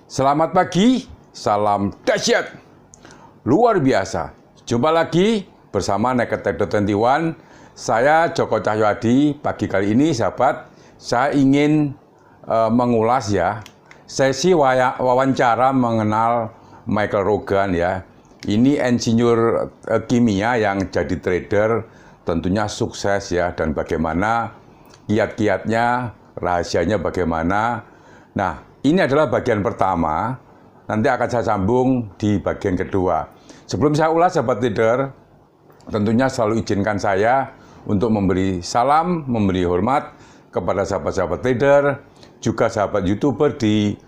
Selamat pagi, salam dahsyat, luar biasa. Jumpa lagi bersama Naked Trader 21. Saya Joko Cahyoadi. Pagi kali ini, sahabat, saya ingin mengulas ya sesi wawancara mengenal Michael Rogan ya. Ini insinyur kimia yang jadi trader, tentunya sukses ya, dan bagaimana kiat-kiatnya, rahasianya bagaimana. Nah, ini adalah bagian pertama, nanti akan saya sambung di bagian kedua. Sebelum saya ulas, sahabat trader, tentunya selalu izinkan saya untuk memberi salam, memberi hormat kepada sahabat-sahabat trader, juga sahabat YouTuber di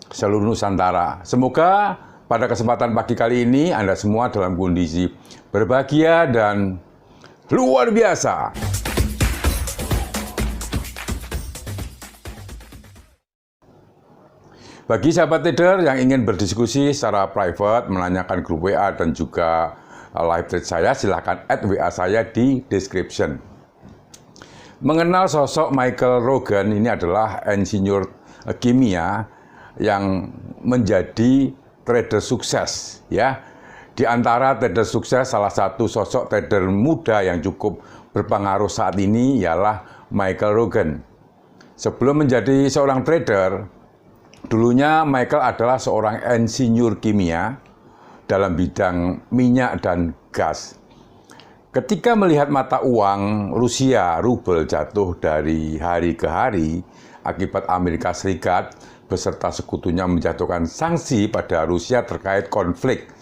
seluruh Nusantara. Semoga pada kesempatan pagi kali ini Anda semua dalam kondisi berbahagia dan luar biasa. Bagi sahabat trader yang ingin berdiskusi secara private, menanyakan grup WA dan juga live trade saya, silahkan add WA saya di description. Mengenal sosok Michael Rogan, ini adalah insinyur kimia yang menjadi trader sukses ya. Di antara trader sukses, salah satu sosok trader muda yang cukup berpengaruh saat ini ialah Michael Rogan. Sebelum menjadi seorang trader, dulunya Michael adalah seorang insinyur kimia dalam bidang minyak dan gas. Ketika melihat mata uang Rusia, rubel, jatuh dari hari ke hari akibat Amerika Serikat beserta sekutunya menjatuhkan sanksi pada Rusia terkait konflik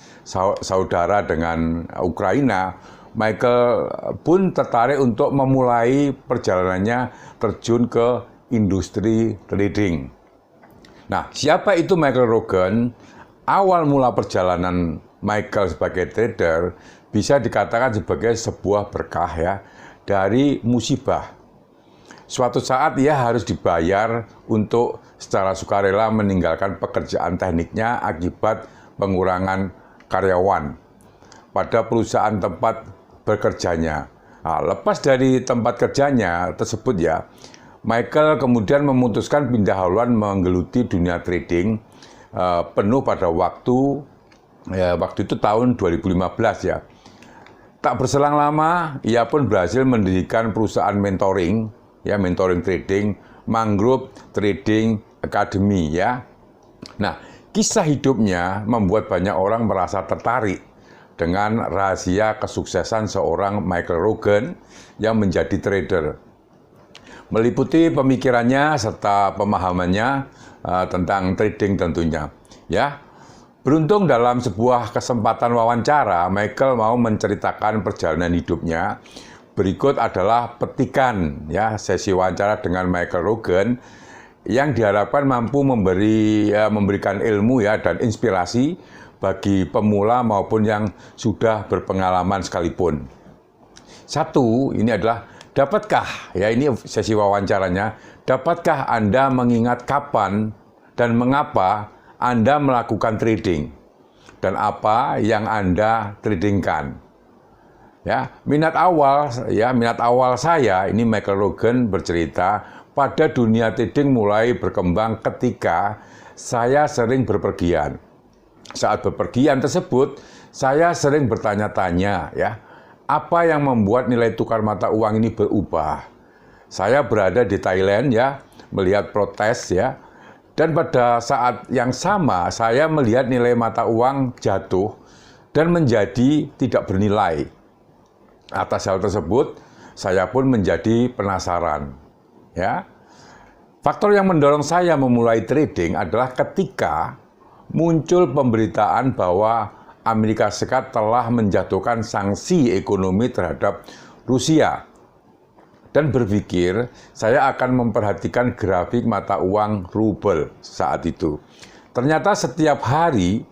saudara dengan Ukraina, Michael pun tertarik untuk memulai perjalanannya terjun ke industri trading. Nah, siapa itu Michael Rogan? Awal mula perjalanan Michael sebagai trader bisa dikatakan sebagai sebuah berkah ya, dari musibah. Suatu saat ia harus dibayar untuk secara sukarela meninggalkan pekerjaan tekniknya akibat pengurangan karyawan pada perusahaan tempat bekerjanya. Nah, lepas dari tempat kerjanya tersebut ya, Michael kemudian memutuskan pindah haluan menggeluti dunia trading penuh pada waktu itu tahun 2015 ya. Tak berselang lama, ia pun berhasil mendirikan perusahaan mentoring ya, mentoring trading, Mangrove Trading Academy ya. Nah, kisah hidupnya membuat banyak orang merasa tertarik dengan rahasia kesuksesan seorang Michael Rogan yang menjadi trader. Meliputi pemikirannya serta pemahamannya tentang trading tentunya. Ya, beruntung dalam sebuah kesempatan wawancara, Michael mau menceritakan perjalanan hidupnya. Berikut adalah petikan ya sesi wawancara dengan Michael Rogan yang diharapkan mampu memberikan ilmu ya dan inspirasi bagi pemula maupun yang sudah berpengalaman sekalipun. Satu, ini adalah dapatkah, ya ini sesi wawancaranya, dapatkah Anda mengingat kapan dan mengapa Anda melakukan trading? Dan apa yang Anda tradingkan? Ya, minat awal saya, ini Michael Rogan bercerita, pada dunia trading mulai berkembang ketika saya sering berpergian. Saat bepergian tersebut, saya sering bertanya-tanya ya, apa yang membuat nilai tukar mata uang ini berubah? Saya berada di Thailand ya, melihat protes ya. Dan pada saat yang sama saya melihat nilai mata uang jatuh dan menjadi tidak bernilai. Atas hal tersebut, saya pun menjadi penasaran. Ya. Faktor yang mendorong saya memulai trading adalah ketika muncul pemberitaan bahwa Amerika Serikat telah menjatuhkan sanksi ekonomi terhadap Rusia. Dan berpikir, saya akan memperhatikan grafik mata uang rubel saat itu. Ternyata setiap hari,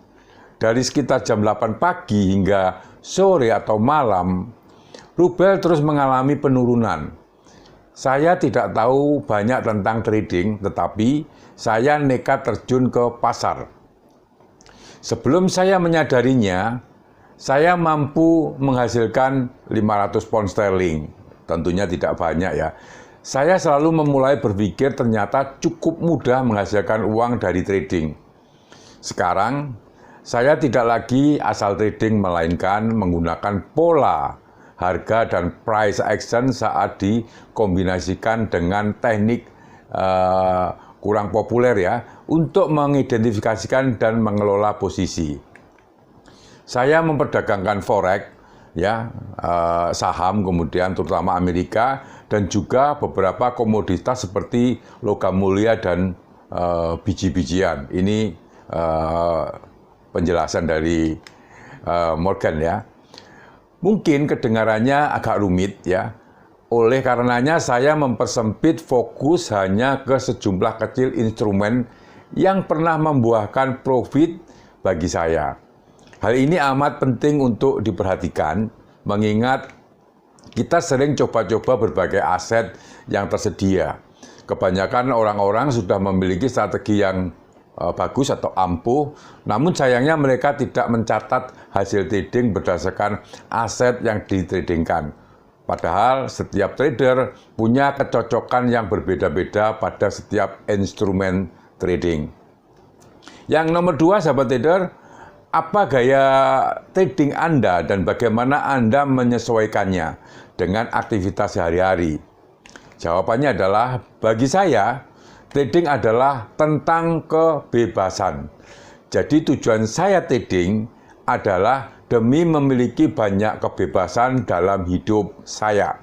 dari sekitar jam 8 pagi hingga sore atau malam, rubel terus mengalami penurunan. Saya tidak tahu banyak tentang trading, tetapi saya nekat terjun ke pasar. Sebelum saya menyadarinya, saya mampu menghasilkan 500 pound sterling. Tentunya tidak banyak ya. Saya selalu memulai berpikir ternyata cukup mudah menghasilkan uang dari trading. Sekarang, saya tidak lagi asal trading, melainkan menggunakan pola harga dan price action saat dikombinasikan dengan teknik kurang populer ya, untuk mengidentifikasikan dan mengelola posisi. Saya memperdagangkan forex, ya, saham, kemudian terutama Amerika, dan juga beberapa komoditas seperti logam mulia dan biji-bijian. Ini penjelasan dari Morgan ya. Mungkin kedengarannya agak rumit ya. Oleh karenanya saya mempersempit fokus hanya ke sejumlah kecil instrumen yang pernah membuahkan profit bagi saya. Hal ini amat penting untuk diperhatikan, mengingat kita sering coba-coba berbagai aset yang tersedia. Kebanyakan orang-orang sudah memiliki strategi yang bagus atau ampuh, namun sayangnya mereka tidak mencatat hasil trading berdasarkan aset yang ditradingkan. Padahal setiap trader punya kecocokan yang berbeda-beda pada setiap instrumen trading. Yang nomor 2, sahabat trader, apa gaya trading Anda dan bagaimana Anda menyesuaikannya dengan aktivitas sehari-hari? Jawabannya adalah, bagi saya, trading adalah tentang kebebasan. Jadi tujuan saya trading adalah demi memiliki banyak kebebasan dalam hidup saya.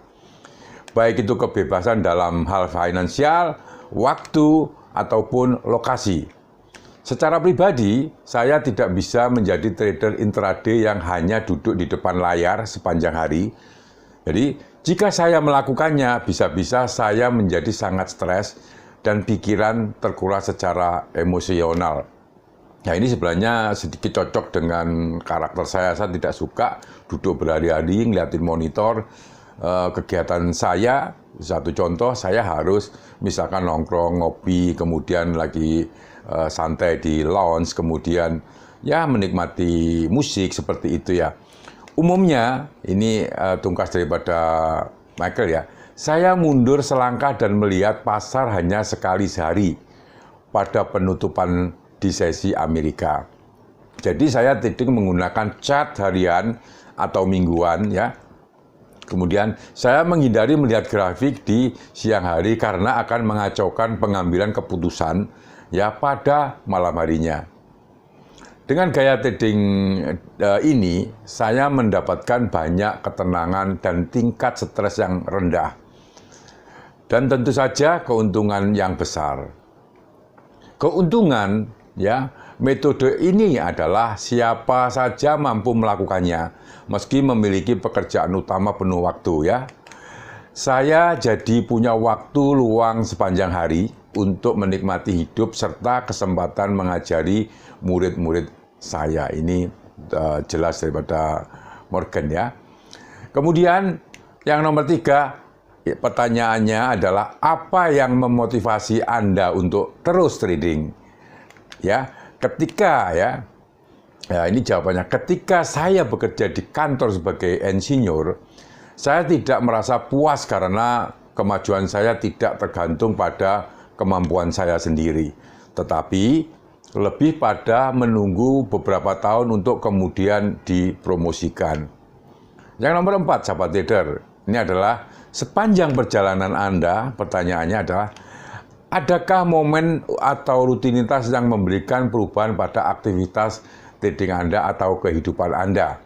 Baik itu kebebasan dalam hal finansial, waktu, ataupun lokasi. Secara pribadi, saya tidak bisa menjadi trader intraday yang hanya duduk di depan layar sepanjang hari. Jadi, jika saya melakukannya, bisa-bisa saya menjadi sangat stres dan pikiran terkuras secara emosional. Nah, ini sebenarnya sedikit cocok dengan karakter saya. Saya tidak suka duduk berhari-hari ngeliatin monitor. Kegiatan saya, satu contoh, saya harus misalkan nongkrong, ngopi, kemudian lagi santai di lounge, kemudian ya menikmati musik seperti itu ya. Umumnya, ini tungkas daripada Michael ya, saya mundur selangkah dan melihat pasar hanya sekali sehari pada penutupan di sesi Amerika. Jadi saya trading menggunakan chart harian atau mingguan ya. Kemudian saya menghindari melihat grafik di siang hari karena akan mengacaukan pengambilan keputusan ya pada malam harinya. Dengan gaya trading ini, saya mendapatkan banyak ketenangan dan tingkat stres yang rendah. Dan tentu saja keuntungan yang besar. Keuntungan ya, metode ini adalah siapa saja mampu melakukannya, meski memiliki pekerjaan utama penuh waktu ya. Saya jadi punya waktu luang sepanjang hari untuk menikmati hidup serta kesempatan mengajari murid-murid saya. Ini jelas daripada Morgan ya. Kemudian yang nomor 3, pertanyaannya adalah apa yang memotivasi Anda untuk terus trading? Ya, ketika ini jawabannya, ketika saya bekerja di kantor sebagai insinyur, saya tidak merasa puas karena kemajuan saya tidak tergantung pada kemampuan saya sendiri, tetapi lebih pada menunggu beberapa tahun untuk kemudian dipromosikan. Yang nomor 4, sahabat trader, ini adalah sepanjang perjalanan Anda, pertanyaannya adalah, adakah momen atau rutinitas yang memberikan perubahan pada aktivitas trading Anda atau kehidupan Anda?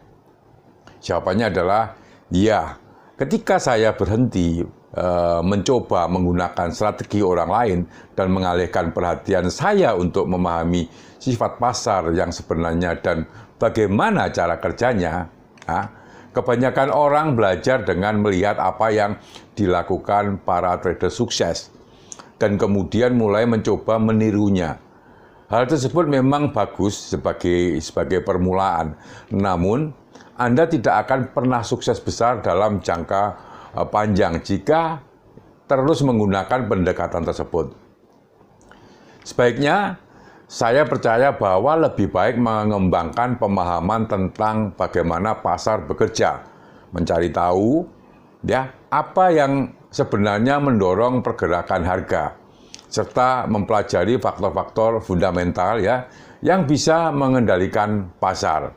Jawabannya adalah ya. Ketika saya berhenti mencoba menggunakan strategi orang lain dan mengalihkan perhatian saya untuk memahami sifat pasar yang sebenarnya dan bagaimana cara kerjanya, kebanyakan orang belajar dengan melihat apa yang dilakukan para trader sukses dan kemudian mulai mencoba menirunya. Hal tersebut memang bagus sebagai permulaan, namun Anda tidak akan pernah sukses besar dalam jangka panjang jika terus menggunakan pendekatan tersebut. Sebaiknya, saya percaya bahwa lebih baik mengembangkan pemahaman tentang bagaimana pasar bekerja, mencari tahu ya apa yang sebenarnya mendorong pergerakan harga, serta mempelajari faktor-faktor fundamental ya yang bisa mengendalikan pasar.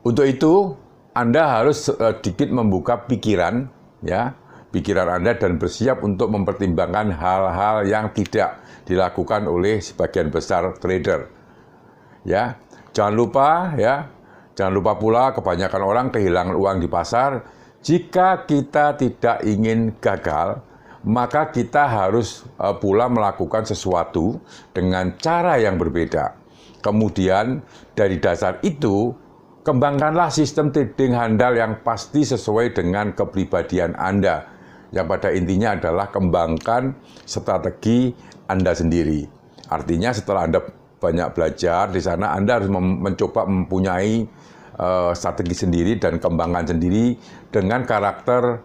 Untuk itu, Anda harus sedikit membuka pikiran Anda dan bersiap untuk mempertimbangkan hal-hal yang tidak dilakukan oleh sebagian besar trader. Ya, jangan lupa pula kebanyakan orang kehilangan uang di pasar. Jika kita tidak ingin gagal, maka kita harus pula melakukan sesuatu dengan cara yang berbeda. Kemudian dari dasar itu, kembangkanlah sistem trading handal yang pasti sesuai dengan kepribadian Anda. Yang pada intinya adalah kembangkan strategi Anda sendiri. Artinya setelah Anda banyak belajar di sana, Anda harus mencoba mempunyai strategi sendiri dan kembangkan sendiri dengan karakter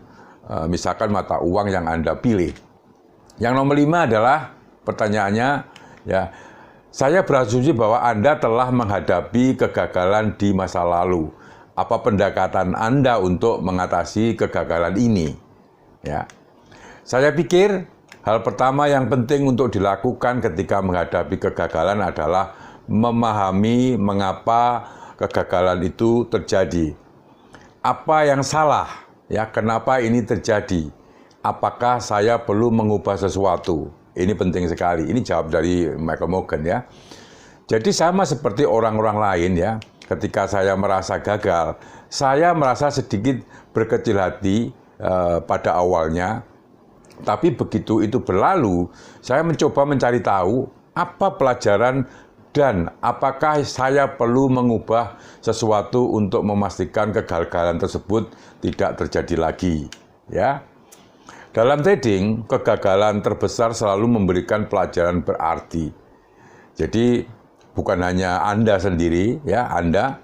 misalkan mata uang yang Anda pilih. Yang nomor 5 adalah pertanyaannya, ya, saya berasumsi bahwa Anda telah menghadapi kegagalan di masa lalu. Apa pendekatan Anda untuk mengatasi kegagalan ini? Ya, saya pikir hal pertama yang penting untuk dilakukan ketika menghadapi kegagalan adalah memahami mengapa kegagalan itu terjadi. Apa yang salah? Ya, kenapa ini terjadi? Apakah saya perlu mengubah sesuatu? Ini penting sekali. Ini jawab dari Michael Morgan ya. Jadi sama seperti orang-orang lain ya, ketika saya merasa gagal, saya merasa sedikit berkecil hati pada awalnya. Tapi begitu itu berlalu, saya mencoba mencari tahu apa pelajaran dan apakah saya perlu mengubah sesuatu untuk memastikan kegagalan tersebut tidak terjadi lagi, ya. Dalam trading, kegagalan terbesar selalu memberikan pelajaran berarti. Jadi bukan hanya Anda sendiri, ya, Anda,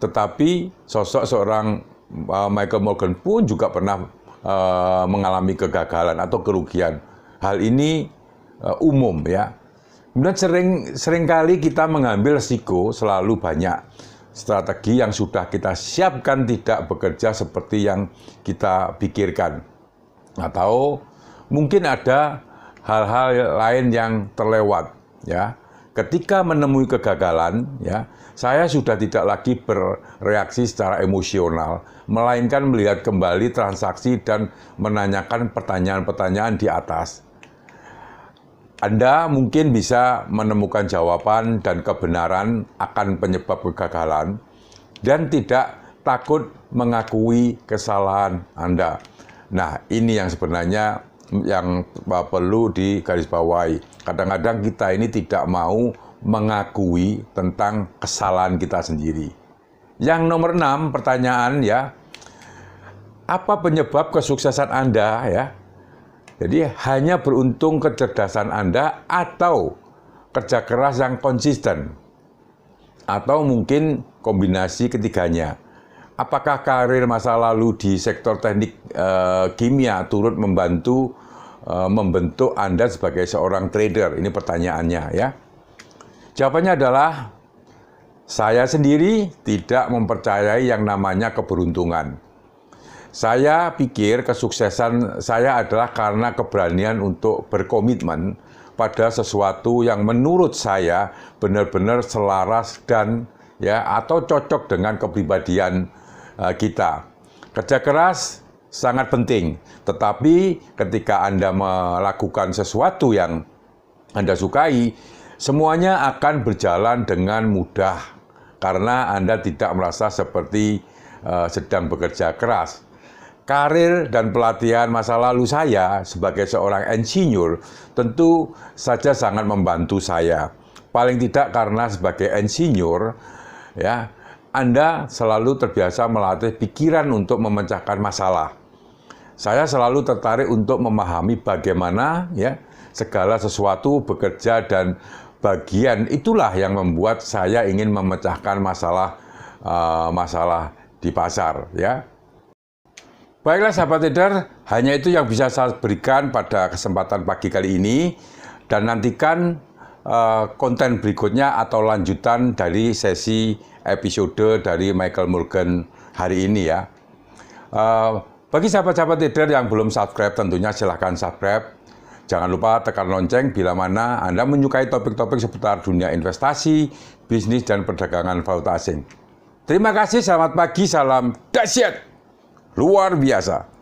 tetapi sosok seorang Michael Morgan pun juga pernah mengalami kegagalan atau kerugian. Hal ini umum, ya. Kemudian seringkali kita mengambil risiko selalu banyak. Strategi yang sudah kita siapkan tidak bekerja seperti yang kita pikirkan. Atau mungkin ada hal-hal lain yang terlewat. Ya. Ketika menemui kegagalan, ya, saya sudah tidak lagi bereaksi secara emosional, melainkan melihat kembali transaksi dan menanyakan pertanyaan-pertanyaan di atas. Anda mungkin bisa menemukan jawaban dan kebenaran akan penyebab kegagalan dan tidak takut mengakui kesalahan Anda. Nah, ini yang sebenarnya yang perlu digarisbawahi. Kadang-kadang kita ini tidak mau mengakui tentang kesalahan kita sendiri. Yang nomor 6 pertanyaan ya, apa penyebab kesuksesan Anda ya? Jadi hanya beruntung kecerdasan Anda atau kerja keras yang konsisten? Atau mungkin kombinasi ketiganya. Apakah karir masa lalu di sektor teknik kimia turut membentuk Anda sebagai seorang trader? Ini pertanyaannya ya. Jawabannya adalah saya sendiri tidak mempercayai yang namanya keberuntungan. Saya pikir kesuksesan saya adalah karena keberanian untuk berkomitmen pada sesuatu yang menurut saya benar-benar selaras dan ya atau cocok dengan kepribadian kita. Kerja keras sangat penting, tetapi ketika Anda melakukan sesuatu yang Anda sukai, semuanya akan berjalan dengan mudah karena Anda tidak merasa seperti sedang bekerja keras. Karir dan pelatihan masa lalu saya sebagai seorang insinyur tentu saja sangat membantu saya. Paling tidak karena sebagai insinyur, ya, Anda selalu terbiasa melatih pikiran untuk memecahkan masalah. Saya selalu tertarik untuk memahami bagaimana ya segala sesuatu bekerja dan bagian itulah yang membuat saya ingin memecahkan masalah di pasar, ya. Baiklah sahabat trader, hanya itu yang bisa saya berikan pada kesempatan pagi kali ini dan nantikan konten berikutnya atau lanjutan dari sesi episode dari Michael Morgan hari ini ya. Bagi sahabat-sahabat trader yang belum subscribe tentunya silahkan subscribe. Jangan lupa tekan lonceng bila mana Anda menyukai topik-topik seputar dunia investasi, bisnis, dan perdagangan valuta asing. Terima kasih, selamat pagi, salam dahsyat, luar biasa.